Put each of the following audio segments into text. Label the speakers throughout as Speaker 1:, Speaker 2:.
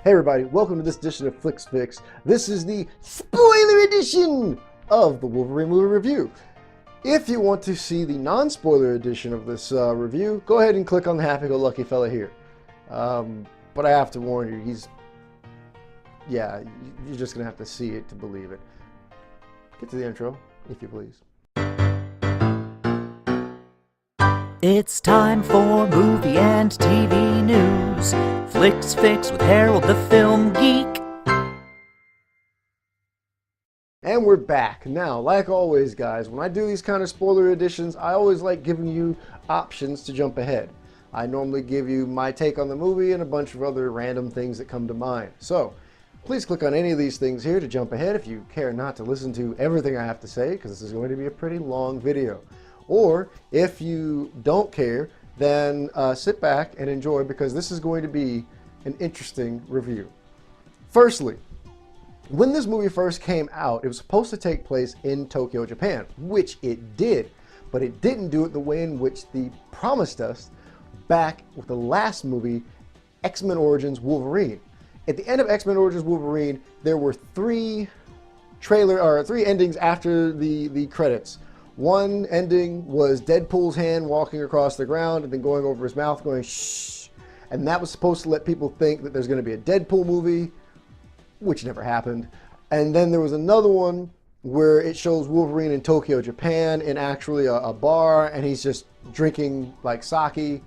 Speaker 1: Hey everybody, welcome to this edition of Flix. This is the spoiler edition of the Wolverine movie review. If you want to see the non-spoiler edition of this review, go ahead and click on the happy-go-lucky fella here. But I have to warn you, you're just going to have to see it to believe it. Get to the intro, if you please.
Speaker 2: It's time for movie and TV news. Flix Fix with Harold the Film Geek.
Speaker 1: And we're back. Now, like always, guys, when I do these kind of spoiler editions, I always like giving you options to jump ahead. I normally give you my take on the movie and a bunch of other random things that come to mind. So, please click on any of these things here to jump ahead if you care not to listen to everything I have to say, because this is going to be a pretty long video. Or, if you don't care, then sit back and enjoy, because this is going to be an interesting review. Firstly, when this movie first came out, it was supposed to take place in Tokyo, Japan, which it did, but it didn't do it the way in which they promised us back with the last movie, X-Men Origins Wolverine. At the end of X-Men Origins Wolverine, there were three endings after the credits. One ending was Deadpool's hand walking across the ground and then going over his mouth going shh, and that was supposed to let people think that there's going to be a Deadpool movie, which never happened. And then there was another one where it shows Wolverine in Tokyo, Japan, in actually a bar, and he's just drinking like sake.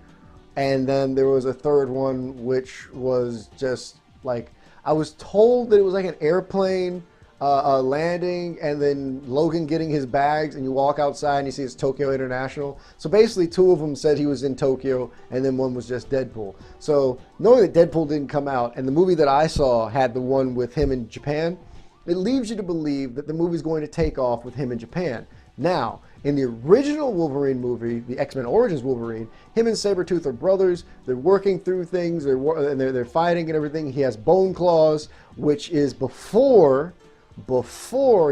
Speaker 1: And then there was a third one which was just like, I was told that it was like an airplane landing and then Logan getting his bags, and you walk outside and you see it's Tokyo International. So basically two of them said he was in Tokyo, and then one was just Deadpool. So knowing that Deadpool didn't come out, and the movie that I saw had the one with him in Japan, it leaves you to believe that the movie's going to take off with him in Japan. Now, in the original Wolverine movie, the X-Men Origins Wolverine, him and Sabretooth are brothers. They're working through things, they're fighting and everything. He has bone claws, which is before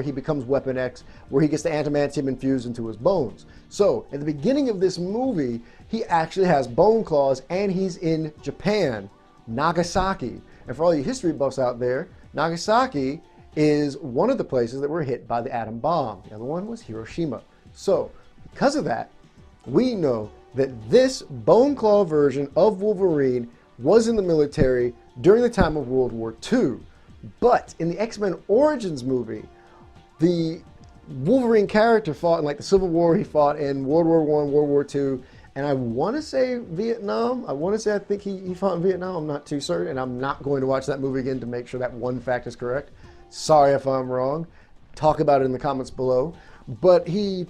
Speaker 1: he becomes Weapon X, where he gets the adamantium infused into his bones. So, at the beginning of this movie, he actually has bone claws, and he's in Japan, Nagasaki. And for all you history buffs out there, Nagasaki is one of the places that were hit by the atom bomb. The other one was Hiroshima. So, because of that, we know that this bone claw version of Wolverine was in the military during the time of World War II. But in the X-Men Origins movie, the Wolverine character fought in like the Civil War. He fought in World War I, World War II, and I want to say Vietnam. I think he fought in Vietnam. I'm not too certain, and I'm not going to watch that movie again to make sure that one fact is correct. Sorry if I'm wrong. Talk about it in the comments below. But he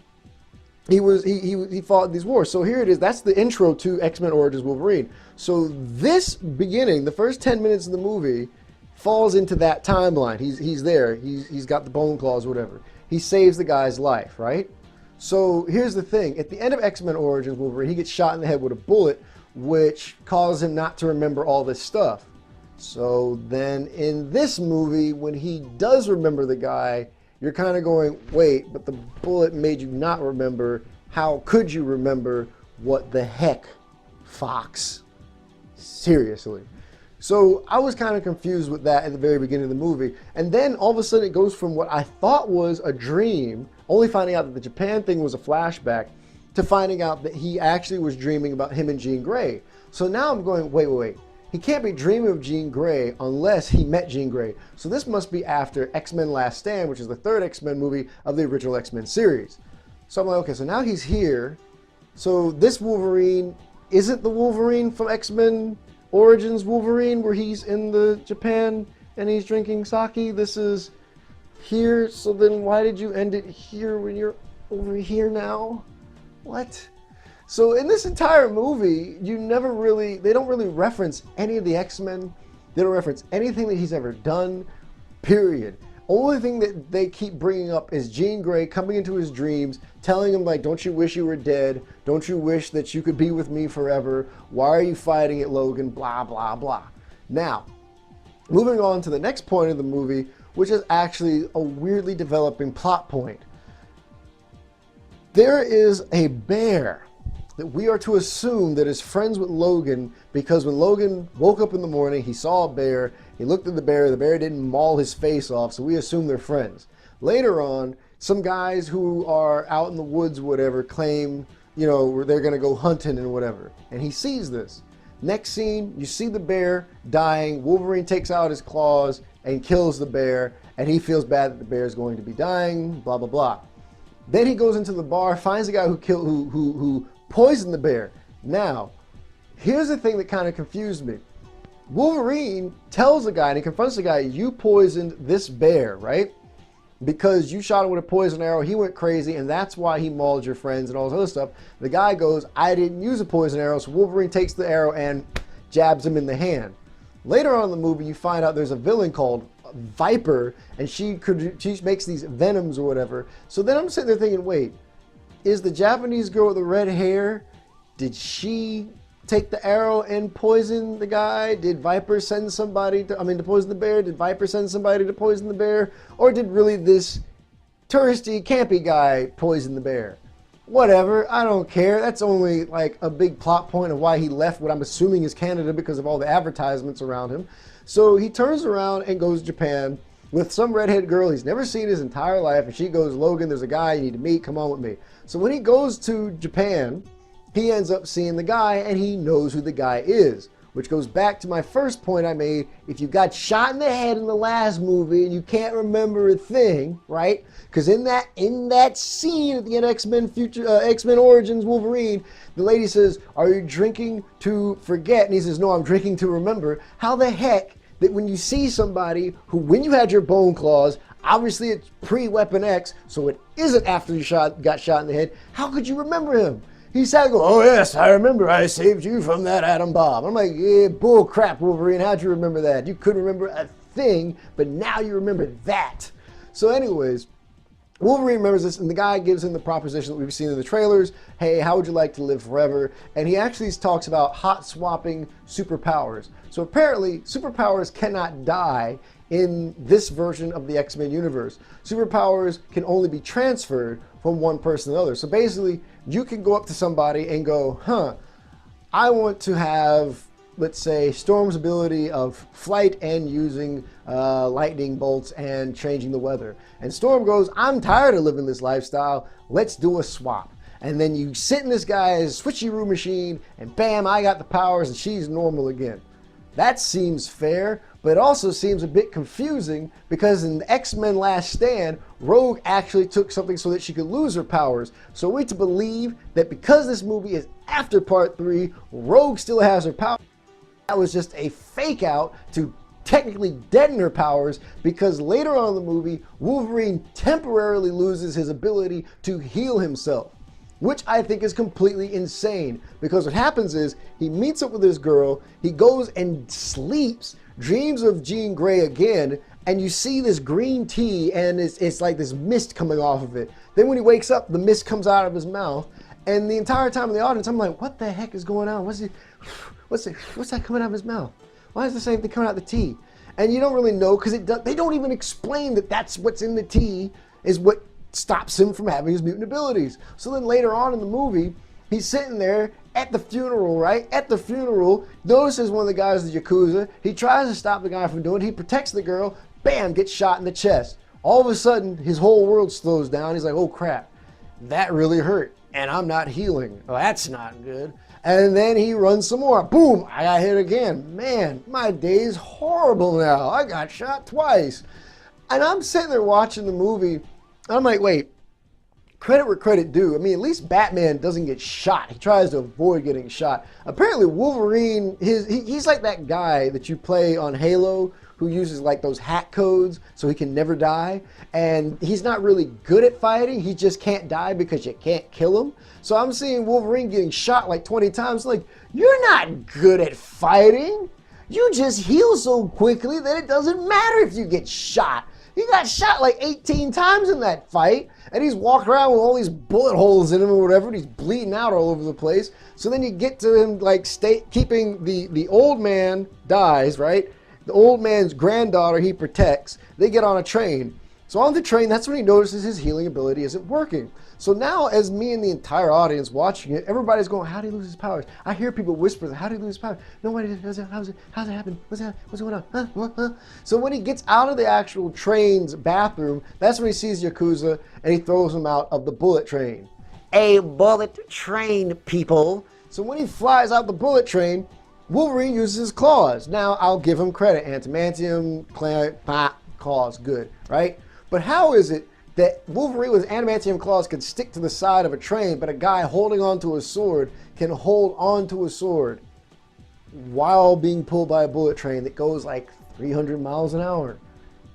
Speaker 1: fought these wars. So here it is. That's the intro to X-Men Origins Wolverine. So this beginning, the first 10 minutes of the movie, falls into that timeline. He's there. He's got the bone claws, whatever. He saves the guy's life, right? So here's the thing. At the end of X-Men Origins Wolverine, he gets shot in the head with a bullet, which causes him not to remember all this stuff. So then in this movie, when he does remember the guy, you're kind of going, wait, but the bullet made you not remember. How could you remember? What the heck, Fox? Seriously. So I was kind of confused with that at the very beginning of the movie. And then all of a sudden it goes from what I thought was a dream, only finding out that the Japan thing was a flashback, to finding out that he actually was dreaming about him and Jean Grey. So now I'm going, wait. He can't be dreaming of Jean Grey unless he met Jean Grey. So this must be after X-Men Last Stand, which is the third X-Men movie of the original X-Men series. So I'm like, okay, so now he's here. So this Wolverine isn't the Wolverine from X-Men Origins Wolverine, where he's in the Japan and he's drinking sake. This is here. So then why did you end it here when you're over here now? What? So in this entire movie, they don't really reference any of the X-Men. They don't reference anything that he's ever done, period. Only thing that they keep bringing up is Jean Grey coming into his dreams, telling him like, don't you wish you were dead? Don't you wish that you could be with me forever? Why are you fighting it, Logan? Blah, blah, blah. Now, moving on to the next point of the movie, which is actually a weirdly developing plot point. There is a bear that we are to assume that is friends with Logan, because when Logan woke up in the morning, he saw a bear, he looked at the bear didn't maul his face off, so we assume they're friends. Later on, some guys who are out in the woods, whatever, claim, you know, they're gonna go hunting and whatever, and he sees this. Next scene, you see the bear dying, Wolverine takes out his claws and kills the bear, and he feels bad that the bear is going to be dying, blah, blah, blah. Then he goes into the bar, finds the guy who poisoned the bear. Now, here's the thing that kind of confused me. Wolverine tells the guy, and he confronts the guy, you poisoned this bear, right? Because you shot him with a poison arrow, he went crazy, and that's why he mauled your friends and all this other stuff. The guy goes, I didn't use a poison arrow, so Wolverine takes the arrow and jabs him in the hand. Later on in the movie, you find out there's a villain called Viper, and she makes these venoms or whatever. So then I'm sitting there thinking, wait, is the Japanese girl with the red hair, did she take the arrow and poison the guy? Did Viper send somebody to poison the bear? Did Viper send somebody to poison the bear? Or did really this touristy, campy guy poison the bear? Whatever, I don't care. That's only like a big plot point of why he left what I'm assuming is Canada because of all the advertisements around him. So he turns around and goes to Japan with some redhead girl he's never seen his entire life, and she goes, Logan, there's a guy you need to meet, come on with me. So when he goes to Japan, he ends up seeing the guy, and he knows who the guy is, which goes back to my first point I made. If you got shot in the head in the last movie and you can't remember a thing, right? Because in that scene at the end of X-Men Origins Wolverine, the lady says, are you drinking to forget? And he says, no, I'm drinking to remember. How the heck that when you see somebody who, when you had your bone claws, obviously it's pre-Weapon X, so it isn't after you got shot in the head, how could you remember him? He sat and go, oh yes, I remember, I saved you from that atom bomb. I'm like, yeah, bull crap, Wolverine, how'd you remember that? You couldn't remember a thing, but now you remember that. So anyways, Wolverine remembers this, and the guy gives him the proposition that we've seen in the trailers. Hey, how would you like to live forever? And he actually talks about hot swapping superpowers. So apparently, superpowers cannot die in this version of the X-Men universe. Superpowers can only be transferred from one person to the other. So basically, you can go up to somebody and go, I want to have, let's say, Storm's ability of flight and using lightning bolts and changing the weather. And Storm goes, I'm tired of living this lifestyle. Let's do a swap. And then you sit in this guy's switcheroo machine, and bam, I got the powers, and she's normal again. That seems fair, but it also seems a bit confusing because in the X-Men Last Stand, Rogue actually took something so that she could lose her powers. So we're to believe that because this movie is after Part 3, Rogue still has her powers. That was just a fake out to technically deaden her powers, because later on in the movie, Wolverine temporarily loses his ability to heal himself, which I think is completely insane, because what happens is he meets up with this girl, he goes and sleeps, dreams of Jean Grey again, and you see this green tea, and it's like this mist coming off of it. Then when he wakes up, the mist comes out of his mouth, and the entire time in the audience, I'm like, what the heck is going on? What's that coming out of his mouth? Why is the same thing coming out of the tea? And you don't really know, because they don't even explain that that's what's in the tea is what stops him from having his mutant abilities. So then later on in the movie, he's sitting there at the funeral, right? At the funeral, notices one of the guys in the Yakuza. He tries to stop the guy from doing it. He protects the girl. Bam, gets shot in the chest. All of a sudden, his whole world slows down. He's like, oh crap, that really hurt. And I'm not healing. Oh, that's not good. And then he runs some more. Boom, I got hit again. Man, my day's horrible now. I got shot twice. And I'm sitting there watching the movie. I'm like, wait, credit where credit due. I mean, at least Batman doesn't get shot. He tries to avoid getting shot. Apparently Wolverine, he's like that guy that you play on Halo who uses like those hack codes so he can never die. And he's not really good at fighting. He just can't die because you can't kill him. So I'm seeing Wolverine getting shot like 20 times. Like, you're not good at fighting. You just heal so quickly that it doesn't matter if you get shot. He got shot like 18 times in that fight, and he's walking around with all these bullet holes in him or whatever, and he's bleeding out all over the place. So then you get to him like keeping the old man dies, right? The old man's granddaughter he protects. They get on a train. So on the train, that's when he notices his healing ability isn't working. So now, as me and the entire audience watching it, everybody's going, how did he lose his powers? I hear people whisper, how did he lose his powers? Nobody does it. How's it happen? What's going on? Huh? What? Huh? So when he gets out of the actual train's bathroom, that's when he sees Yakuza, and he throws him out of the bullet train. A bullet train, people. So when he flies out the bullet train, Wolverine uses his claws. Now, I'll give him credit. Adamantium, claws, good, right? But how is it that Wolverine with adamantium claws can stick to the side of a train, but a guy holding onto a sword can hold onto a sword while being pulled by a bullet train that goes like 300 miles an hour?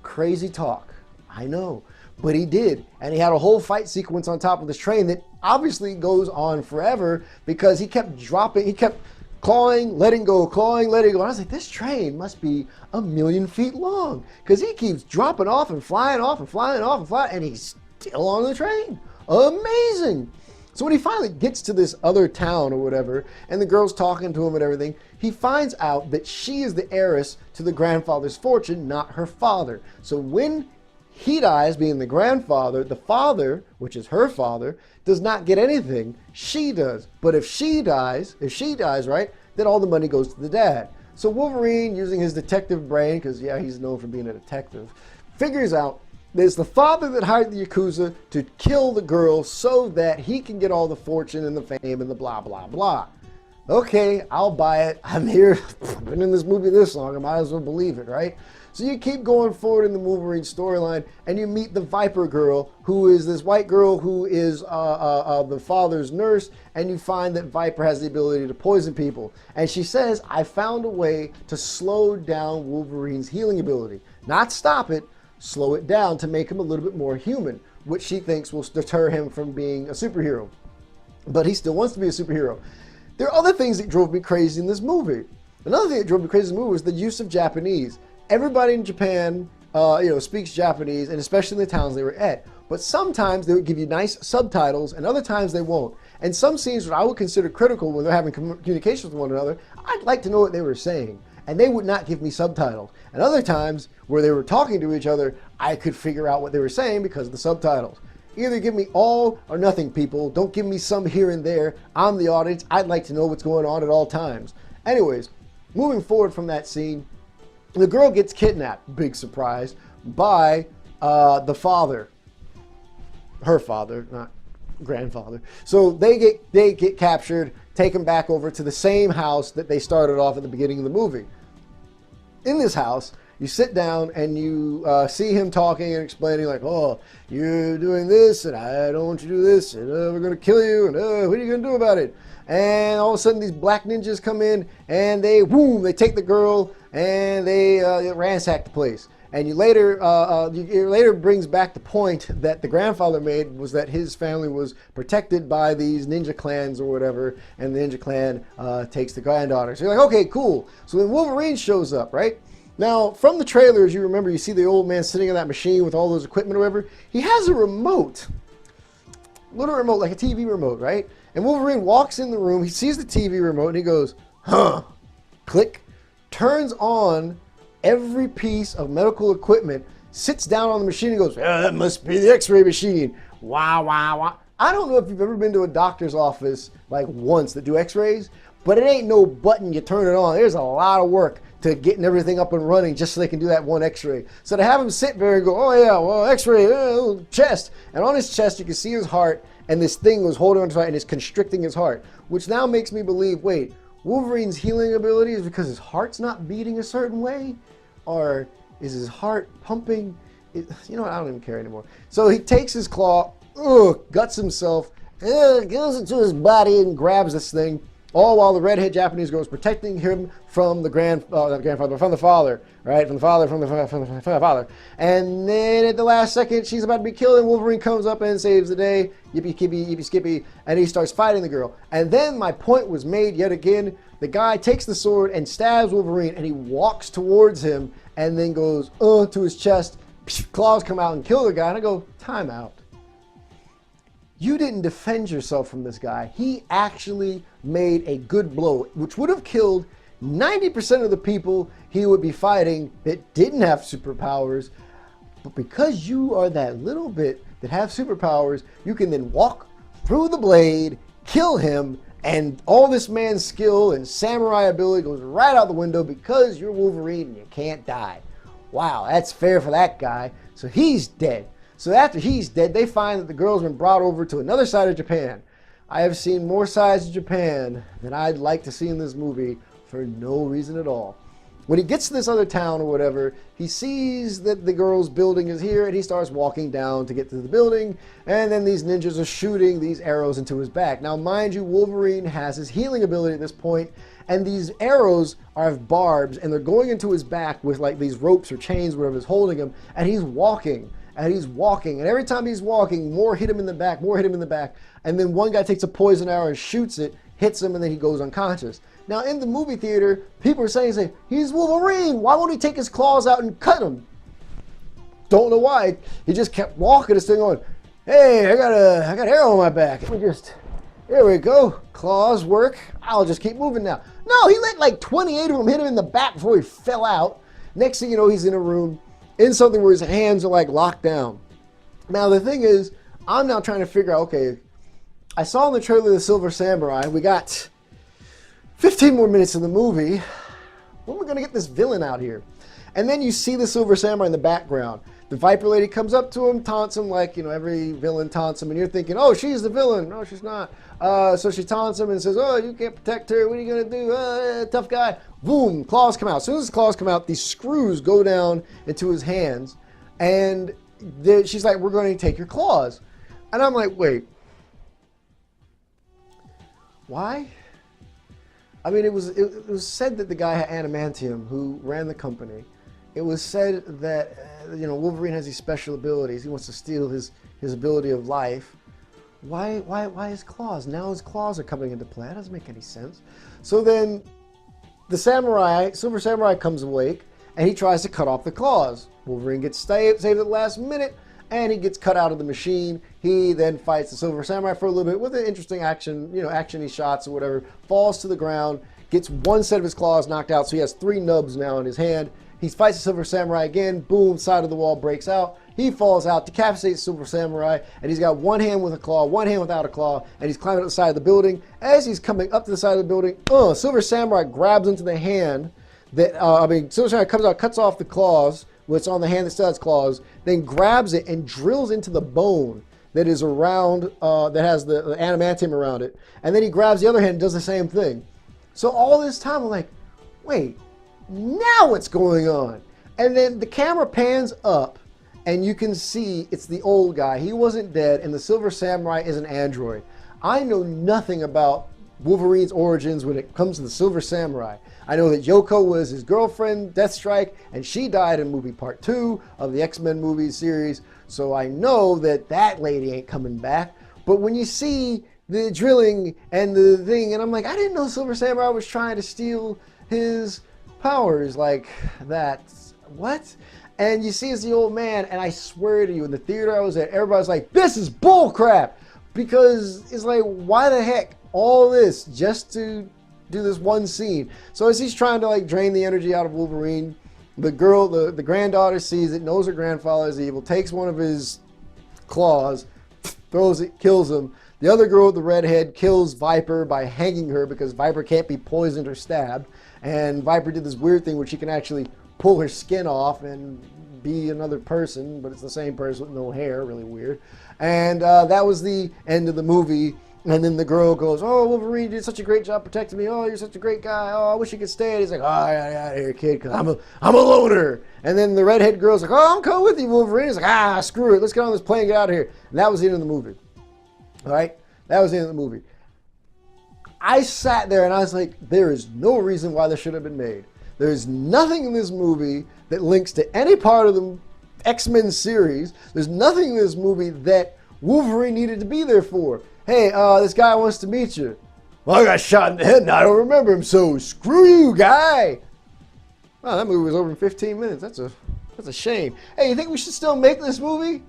Speaker 1: Crazy talk, I know. But he did, and he had a whole fight sequence on top of this train that obviously goes on forever because he kept dropping, he kept clawing, letting go, clawing, letting go. And I was like, this train must be 1,000,000 feet long because he keeps dropping off and flying off and flying off and flying, and he's still on the train. Amazing. So when he finally gets to this other town or whatever, and the girl's talking to him and everything, he finds out that she is the heiress to the grandfather's fortune, not her father. So when he dies, being the grandfather, the father, which is her father, does not get anything. She does. But if she dies, right, then all the money goes to the dad. So Wolverine, using his detective brain, because yeah, he's known for being a detective, figures out there's the father that hired the Yakuza to kill the girl so that he can get all the fortune and the fame and the blah, blah, blah. Okay, I'll buy it. I'm here. I've been in this movie this long. I might as well believe it, right? So you keep going forward in the Wolverine storyline, and you meet the Viper girl, who is this white girl who is the father's nurse, and you find that Viper has the ability to poison people. And she says, I found a way to slow down Wolverine's healing ability. Not stop it, slow it down to make him a little bit more human, which she thinks will deter him from being a superhero. But he still wants to be a superhero. There are other things that drove me crazy in this movie. Another thing that drove me crazy in this movie was the use of Japanese. Everybody in Japan, speaks Japanese, and especially in the towns they were at. But sometimes they would give you nice subtitles, and other times they won't. And some scenes that I would consider critical when they're having communications with one another, I'd like to know what they were saying, and they would not give me subtitles. And other times where they were talking to each other, I could figure out what they were saying because of the subtitles. Either give me all or nothing, people. Don't give me some here and there. I'm the audience. I'd like to know what's going on at all times. Anyways, moving forward from that scene, the girl gets kidnapped, big surprise, by the father. Her father, not grandfather. So they get captured, taken back over to the same house that they started off at the beginning of the movie. In this house, you sit down and you see him talking and explaining like, oh, you're doing this and I don't want you to do this and we're going to kill you and what are you going to do about it? And all of a sudden these black ninjas come in and they take the girl and they ransack the place. And you later brings back the point that the grandfather made, was that his family was protected by these ninja clans or whatever, and the ninja clan takes the granddaughter. So you're like, okay, cool. So then Wolverine shows up, right? Now, from the trailers, you remember, you see the old man sitting on that machine with all those equipment or whatever. He has a remote, little remote, like a TV remote, right? And Wolverine walks in the room, he sees the TV remote, and he goes, huh, click, turns on every piece of medical equipment, sits down on the machine and goes, yeah, that must be the x-ray machine. Wow, wow, wow. I don't know if you've ever been to a doctor's office like once that do x-rays, but it ain't no button you turn it on. There's a lot of work to getting everything up and running just so they can do that one x-ray. So to have him sit there and go, oh yeah, well, x-ray, chest. And on his chest you can see his heart, and this thing was holding on to it and is constricting his heart, which now makes me believe, wait, Wolverine's healing ability is because his heart's not beating a certain way? Or is his heart pumping? You know what, I don't even care anymore. So he takes his claw, guts himself, goes into his body and grabs this thing, all while the redhead Japanese girl is protecting him from the from the father, right? From the father. And then at the last second, she's about to be killed, and Wolverine comes up and saves the day. Yippee skippy, and he starts fighting the girl. And then my point was made yet again. The guy takes the sword and stabs Wolverine, and he walks towards him, and then goes to his chest. Claws come out and kill the guy, and I go, time out. You didn't defend yourself from this guy. He actually made a good blow, which would have killed 90% of the people he would be fighting that didn't have superpowers. But because you are that little bit that have superpowers, you can then walk through the blade, kill him, and all this man's skill and samurai ability goes right out the window because you're Wolverine and you can't die. Wow, that's fair for that guy. So he's dead. So after he's dead, they find that the girl's been brought over to another side of Japan. I have seen more sides of Japan than I'd like to see in this movie for no reason at all. When he gets to this other town or whatever, he sees that the girl's building is here and he starts walking down to get to the building, and then these ninjas are shooting these arrows into his back. Now mind you, Wolverine has his healing ability at this point, and these arrows are barbs and they're going into his back with like these ropes or chains, whatever is holding him, and he's walking. And he's walking, and every time he's walking, more hit him in the back, more hit him in the back, and then one guy takes a poison arrow and shoots it, hits him, and then he goes unconscious. Now in the movie theater, people are saying, he's Wolverine, why won't he take his claws out and cut him? Don't know why. He just kept walking this thing on. Hey, I got an arrow on my back. There we go. Claws work. I'll just keep moving now. No, he let like 28 of them hit him in the back before he fell out. Next thing you know, he's in a room in something where his hands are like locked down. Now the thing is, I'm now trying to figure out, okay, I saw in the trailer The Silver Samurai, we got 15 more minutes in the movie. When are we gonna get this villain out here? And then you see the Silver Samurai in the background. The Viper lady comes up to him, taunts him like, every villain taunts him, and you're thinking, oh, she's the villain. No, she's not. So she taunts him and says, oh, you can't protect her. What are you going to do? Tough guy. Boom, claws come out. As soon as the claws come out, these screws go down into his hands, and she's like, we're going to take your claws. And I'm like, wait. Why? I mean, it was said that the guy had adamantium who ran the company. It was said that Wolverine has these special abilities. He wants to steal his ability of life. Why his claws? Now his claws are coming into play. That doesn't make any sense. So then the Silver Samurai comes awake and he tries to cut off the claws. Wolverine gets saved at the last minute and he gets cut out of the machine. He then fights the Silver Samurai for a little bit with an interesting action-y shots or whatever, falls to the ground, gets one set of his claws knocked out, so he has 3 nubs now in his hand. He fights the Silver Samurai again, boom, side of the wall breaks out. He falls out, decapitates Silver Samurai, and he's got one hand with a claw, one hand without a claw, and he's climbing up the side of the building. As he's coming up to the side of the building, Silver Samurai grabs into the hand that, Silver Samurai comes out, cuts off the claws, what's on the hand that still has claws, then grabs it and drills into the bone that is around, that has the adamantium around it. And then he grabs the other hand and does the same thing. So all this time, I'm like, wait, now what's going on? And then the camera pans up and you can see it's the old guy. He wasn't dead, and the Silver Samurai is an android. I know nothing about Wolverine's origins when it comes to the Silver Samurai. I know that Yoko was his girlfriend, Deathstrike, and she died in movie part 2 of the X-Men movie series. So I know that that lady ain't coming back. But when you see the drilling and the thing, and I'm like, I didn't know Silver Samurai was trying to steal his powers like that. What? And you see it's the old man, and I swear to you, in the theater I was at, everybody's like, this is bull crap, because it's like, why the heck all this just to do this one scene? So as he's trying to like drain the energy out of Wolverine, the girl, the granddaughter sees it, knows her grandfather is evil, takes one of his claws, throws it, kills him. The other girl with the red head kills Viper by hanging her because Viper can't be poisoned or stabbed. And Viper did this weird thing where she can actually pull her skin off and be another person, but it's the same person with no hair, really weird. And that was the end of the movie. And then the girl goes, oh, Wolverine, you did such a great job protecting me. Oh, you're such a great guy. Oh, I wish you could stay. And he's like, oh, I got out of here, kid, because I'm a loner. And then the redhead girl's like, oh, I'm coming with you, Wolverine. He's like, screw it. Let's get on this plane and get out of here. And that was the end of the movie. All right? That was the end of the movie. I sat there and I was like, there is no reason why this should have been made. There's nothing in this movie that links to any part of the X-Men series. There's nothing in this movie that Wolverine needed to be there for. Hey, this guy wants to meet you. Well, I got shot in the head and I don't remember him, so screw you, guy. Wow, that movie was over in 15 minutes. That's a shame. Hey, you think we should still make this movie?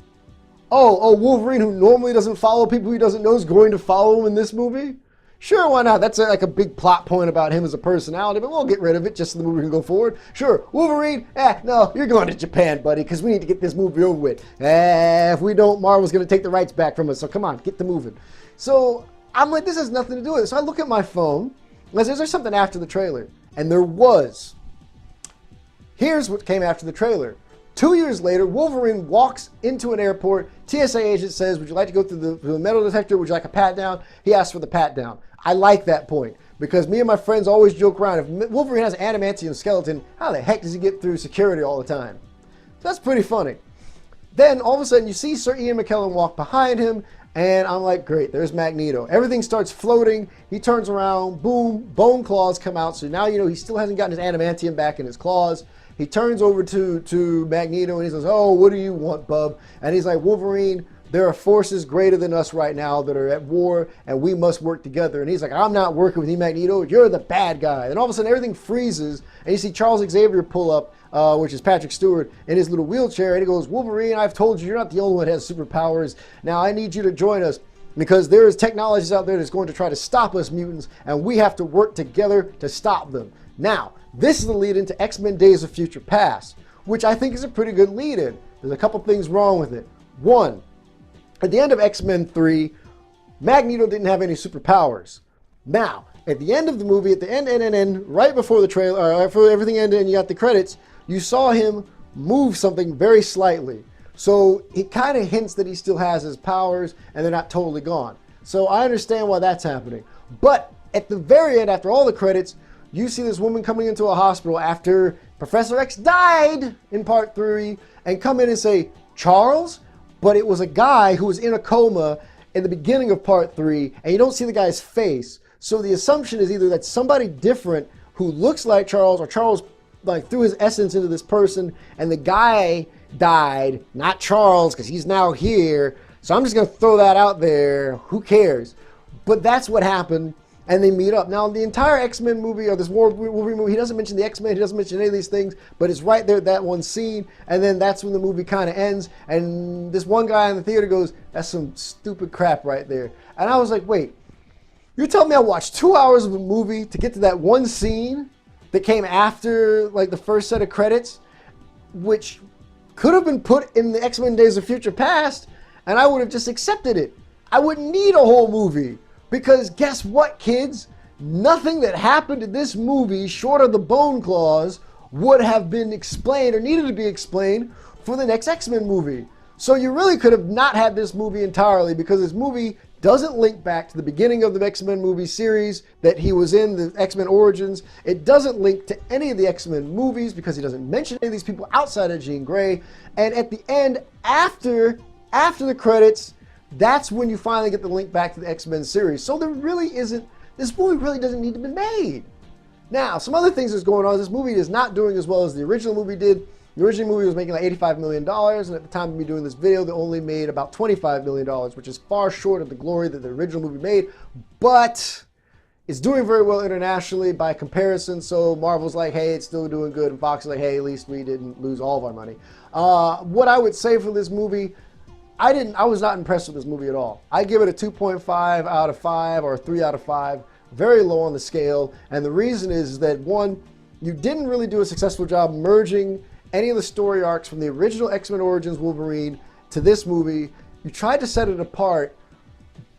Speaker 1: Oh, Wolverine, who normally doesn't follow people he doesn't know, is going to follow him in this movie? Sure, why not? That's like a big plot point about him as a personality, but we'll get rid of it just so the movie can go forward. Sure, Wolverine, no, you're going to Japan, buddy, because we need to get this movie over with. If we don't, Marvel's going to take the rights back from us, so come on, get the moving. So I'm like, this has nothing to do with it. So I look at my phone, and I say, is there something after the trailer? And there was. Here's what came after the trailer. 2 years later, Wolverine walks into an airport. TSA agent says, would you like to go through the metal detector? Would you like a pat down? He asks for the pat down. I like that point because me and my friends always joke around. If Wolverine has an adamantium skeleton, how the heck does he get through security all the time? So that's pretty funny. Then all of a sudden you see Sir Ian McKellen walk behind him, and I'm like, great, there's Magneto. Everything starts floating. He turns around, boom, bone claws come out. So now you know he still hasn't gotten his adamantium back in his claws. He turns over to Magneto and he says, oh, what do you want, bub? And he's like, Wolverine, there are forces greater than us right now that are at war, and we must work together. And he's like, I'm not working with you, Magneto. You're the bad guy. And all of a sudden, everything freezes, and you see Charles Xavier pull up, which is Patrick Stewart, in his little wheelchair, and he goes, Wolverine, I've told you, you're not the only one that has superpowers. Now, I need you to join us, because there is technologies out there that's going to try to stop us mutants, and we have to work together to stop them. Now, this is the lead into X-Men Days of Future Past, which I think is a pretty good lead-in. There's a couple things wrong with it. One, at the end of X-Men 3, Magneto didn't have any superpowers. Now, at the end of the movie, at the end, right before the trailer, after everything ended and you got the credits, you saw him move something very slightly. So it kind of hints that he still has his powers and they're not totally gone. So I understand why that's happening. But at the very end, after all the credits, you see this woman coming into a hospital after Professor X died in part 3 and come in and say, Charles? But it was a guy who was in a coma in the beginning of part 3, and you don't see the guy's face. So the assumption is either that somebody different who looks like Charles, or Charles like threw his essence into this person, and the guy died, not Charles, because he's now here. So I'm just going to throw that out there. Who cares? But that's what happened, and they meet up. Now, the entire X-Men movie, or this Wolverine movie, he doesn't mention the X-Men, he doesn't mention any of these things, but it's right there, that one scene, and then that's when the movie kind of ends, and this one guy in the theater goes, that's some stupid crap right there. And I was like, wait, you're telling me I watched 2 hours of a movie to get to that one scene that came after like the first set of credits, which could have been put in the X-Men Days of Future Past, and I would have just accepted it. I wouldn't need a whole movie. Because guess what, kids? Nothing that happened in this movie, short of the bone claws, would have been explained or needed to be explained for the next X-Men movie. So you really could have not had this movie entirely, because this movie doesn't link back to the beginning of the X-Men movie series that he was in, the X-Men Origins. It doesn't link to any of the X-Men movies because he doesn't mention any of these people outside of Jean Grey. And at the end, after the credits, that's when you finally get the link back to the X-Men series. So there really isn't, this movie really doesn't need to be made. Now, some other things that's going on. This movie is not doing as well as the original movie did. The original movie was making like $85 million, and at the time of me doing this video, they only made about $25 million, which is far short of the glory that the original movie made, but it's doing very well internationally by comparison. So Marvel's like, hey, it's still doing good, and Fox is like, hey, at least we didn't lose all of our money. What I would say for this movie, I was not impressed with this movie at all. I give it a 2.5 out of 5 or a 3 out of 5. Very low on the scale. And the reason is that, one, you didn't really do a successful job merging any of the story arcs from the original X-Men Origins Wolverine to this movie. You tried to set it apart,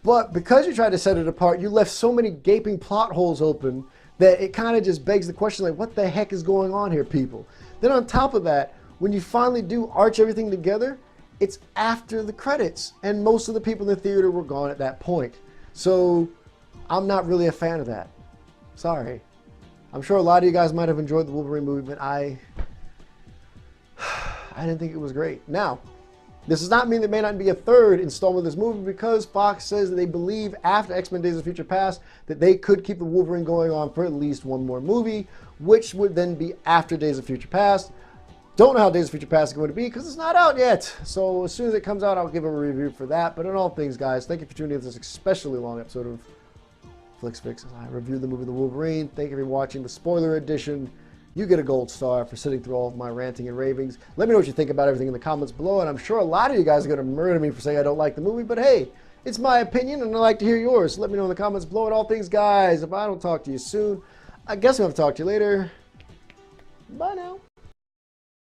Speaker 1: but because you tried to set it apart, you left so many gaping plot holes open that it kind of just begs the question, like, what the heck is going on here, people? Then on top of that, when you finally do arch everything together, it's after the credits, and most of the people in the theater were gone at that point. So I'm not really a fan of that. Sorry. I'm sure a lot of you guys might have enjoyed the Wolverine movie, but I didn't think it was great. Now, this does not mean there may not be a third installment of this movie, because Fox says that they believe after X-Men Days of Future Past that they could keep the Wolverine going on for at least one more movie, which would then be after Days of Future Past. Don't know how Days of Future Past is going to be because it's not out yet. So as soon as it comes out, I'll give a review for that. But in all things, guys, thank you for tuning in to this especially long episode of Flix Fix as I review the movie The Wolverine. Thank you for watching the spoiler edition. You get a gold star for sitting through all of my ranting and ravings. Let me know what you think about everything in the comments below. And I'm sure a lot of you guys are going to murder me for saying I don't like the movie. But hey, It's my opinion, and I'd like to hear yours. So let me know in the comments below. And all things, guys, if I don't talk to you soon, I guess I'm going to talk to you later. Bye now.